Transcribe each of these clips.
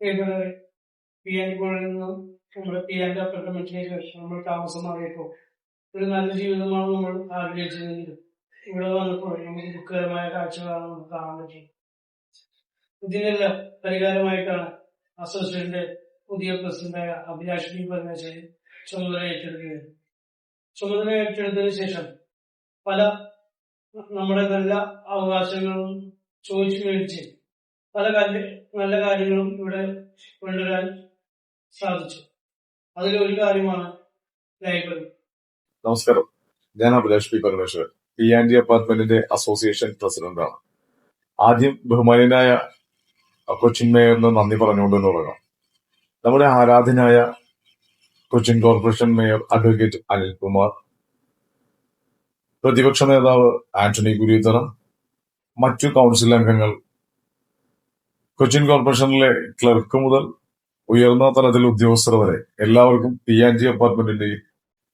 ഇവിടെ പിയാനിക്കോളിൽ നിന്നും നമ്മുടെ പിയാന്റെ അപ്പാർട്ട്മെന്റിലേക്ക് നമ്മൾ താമസം മാറിയപ്പോൾ ഒരു നല്ല ജീവിതമാണ് നമ്മൾ ആഗ്രഹിച്ചതെങ്കിലും ഇവിടെ വന്നപ്പോൾ നമുക്ക് ദുഃഖകരമായ കാഴ്ചകളാണ് നമുക്ക് കാണാൻ പറ്റിയത്. ഇതിനെല്ലാം പരിഹാരമായിട്ടാണ് അസോസിയേഷന്റെ പുതിയ പ്രസിഡന്റായ അഭിലാഷ് ബി പരമേശ്വരൻ ചുമതല ഏറ്റെടുക്കുകയാണ്. ചുമതല ഏറ്റെടുത്തതിനു ശേഷം പല നമ്മുടെ നല്ല അവകാശങ്ങളും ചോദിച്ചു മേടിച്ച് പല നല്ല കാര്യങ്ങളും ഇവിടെ കൊണ്ടുവരാൻ സാധിച്ചു. അതിലൊരു കാര്യമാണ് ലൈബ്രറി. നമസ്കാരം, ഞാൻ അഭിലാഷ് പി പരമേശ്വരൻ, PNG അപ്പാർട്ട്മെന്റിന്റെ അസോസിയേഷൻ പ്രസിഡന്റാണ്. ആദ്യം ബഹുമാന്യനായ കൊച്ചിൻ മേയറിന് നന്ദി പറഞ്ഞുകൊണ്ട് തുടങ്ങാം. നമ്മുടെ ആരാധനായ Cochin corporation mayor advocate Anilkumar, പ്രതിപക്ഷ നേതാവ് ആന്റണി കുര്യത്തറ, മറ്റു കൗൺസിൽ അംഗങ്ങൾ, കൊച്ചിൻ കോർപ്പറേഷനിലെ ക്ലർക്ക് മുതൽ ഉയർന്ന തലത്തിൽ ഉദ്യോഗസ്ഥർ വരെ എല്ലാവർക്കും PNG അപ്പാർട്ട്മെന്റിന്റെയും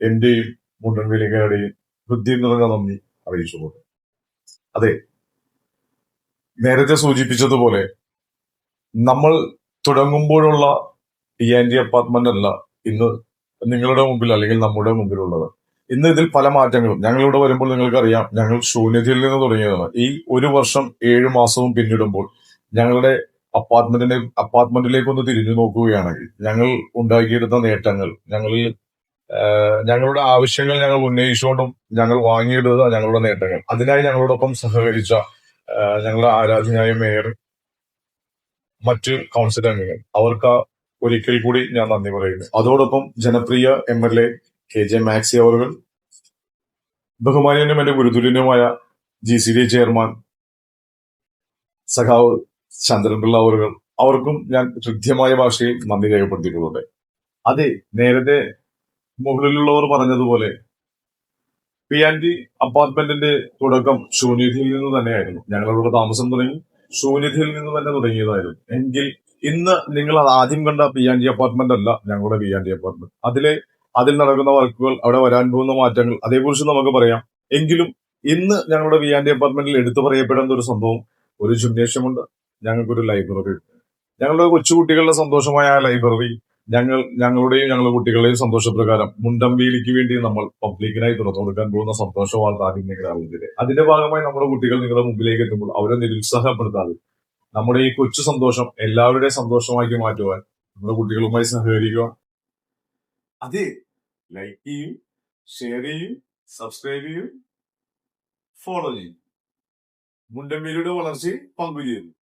എന്റെയും മുണ്ടൻവേലിക്കാരുടെയും ഹൃദയം നിറഞ്ഞ നന്ദി അറിയിച്ചുകൊണ്ട്, അതെ, നേരത്തെ സൂചിപ്പിച്ചതുപോലെ നമ്മൾ തുടങ്ങുമ്പോഴുള്ള PNG അപ്പാർട്ട്മെന്റ് അല്ല ഇന്ന് നിങ്ങളുടെ മുമ്പിൽ അല്ലെങ്കിൽ നമ്മുടെ മുമ്പിലുള്ളത്. ഇന്ന് ഇതിൽ പല മാറ്റങ്ങളും, ഞങ്ങളിവിടെ വരുമ്പോൾ നിങ്ങൾക്കറിയാം, ഞങ്ങൾ ശൂന്യതയിൽ നിന്ന് തുടങ്ങിയതാണ്. ഈ 1 വർഷം 7 മാസവും പിന്നിടുമ്പോൾ ഞങ്ങളുടെ അപ്പാർട്ട്മെന്റിലേക്ക് ഒന്ന് തിരിഞ്ഞു നോക്കുകയാണെങ്കിൽ ഞങ്ങൾ ഉണ്ടാക്കിയെടുത്ത നേട്ടങ്ങൾ, ഞങ്ങളുടെ ആവശ്യങ്ങൾ ഞങ്ങൾ ഉന്നയിച്ചുകൊണ്ടും ഞങ്ങൾ വാങ്ങിയെടുത്ത ഞങ്ങളുടെ നേട്ടങ്ങൾ, അതിനായി ഞങ്ങളോടൊപ്പം സഹകരിച്ച ഞങ്ങളുടെ ആരാധനായ മേയർ, മറ്റ് കൗൺസിൽ അംഗങ്ങൾ, അവർക്ക് ഒരിക്കൽ കൂടി ഞാൻ നന്ദി പറയുന്നു. അതോടൊപ്പം ജനപ്രിയ MLA KJ മാക്സി അവറുകൾ, ബഹുമാന്യനും എന്റെ ഗുരുതുല്യനുമായ GCD ചെയർമാൻ സഖാവ് ചന്ദ്രൻപിള്ള അവറുകൾ, അവർക്കും ഞാൻ കൃത്യമായ ഭാഷയിൽ നന്ദി രേഖപ്പെടുത്തിയിട്ടുള്ളത്. അതെ, നേരത്തെ മുകളിലുള്ളവർ പറഞ്ഞതുപോലെ PNG അപ്പാർട്ട്മെന്റിന്റെ തുടക്കം ശൂന്യതയിൽ നിന്ന് തന്നെയായിരുന്നു. ഞങ്ങളുടെ താമസം തുടങ്ങി ശൂന്യതയിൽ നിന്ന് തന്നെ തുടങ്ങിയതായിരുന്നു. എങ്കിൽ ഇന്ന് നിങ്ങൾ അത് ആദ്യം കണ്ട PNG അപ്പാർട്ട്മെന്റ് അല്ല ഞങ്ങളുടെ PNG അപ്പാർട്ട്മെന്റ്. അതിൽ നടക്കുന്ന വർക്കുകൾ, അവിടെ വരാൻ പോകുന്ന മാറ്റങ്ങൾ, അതേക്കുറിച്ച് നമുക്ക് പറയാം. എങ്കിലും ഇന്ന് ഞങ്ങളുടെ PNG അപ്പാർട്ട്മെന്റിൽ എടുത്തു പറയപ്പെടേണ്ട ഒരു സംഭവം, ഒരു ജിംനേഷ്യമുണ്ട്, ഞങ്ങൾക്കൊരു ലൈബ്രറി ഉണ്ട്. ഞങ്ങളുടെ കൊച്ചുകുട്ടികളുടെ സന്തോഷമായ ആ ലൈബ്രറി ഞങ്ങളുടെയും ഞങ്ങളുടെ കുട്ടികളുടെയും സന്തോഷപ്രകാരം മുണ്ടമ്പേലിക്ക് വേണ്ടി നമ്മൾ പബ്ലിക്കിനായി തുറന്നു കൊടുക്കാൻ പോകുന്ന സന്തോഷ വാർത്ത ആദ്യം നിങ്ങൾ അറിഞ്ഞത്. അതിന്റെ ഭാഗമായി നമ്മുടെ കുട്ടികൾ നിങ്ങളുടെ മുമ്പിലേക്ക് എത്തുമ്പോൾ അവരെ നിരുത്സാഹപ്പെടുത്താതെ നമ്മുടെ ഈ കൊച്ചു സന്തോഷം എല്ലാവരുടെയും സന്തോഷമാക്കി മാറ്റുവാൻ നമ്മുടെ കുട്ടികളുമായി സഹകരിക്കുക. അതെ, ലൈക്ക് ചെയ്യും, ഷെയർ ചെയ്യും, സബ്സ്ക്രൈബ് ചെയ്യും, ഫോളോ ചെയ്യും. മുണ്ടമ്പേലിയുടെ വളർച്ചയിൽ പങ്കുചേരും.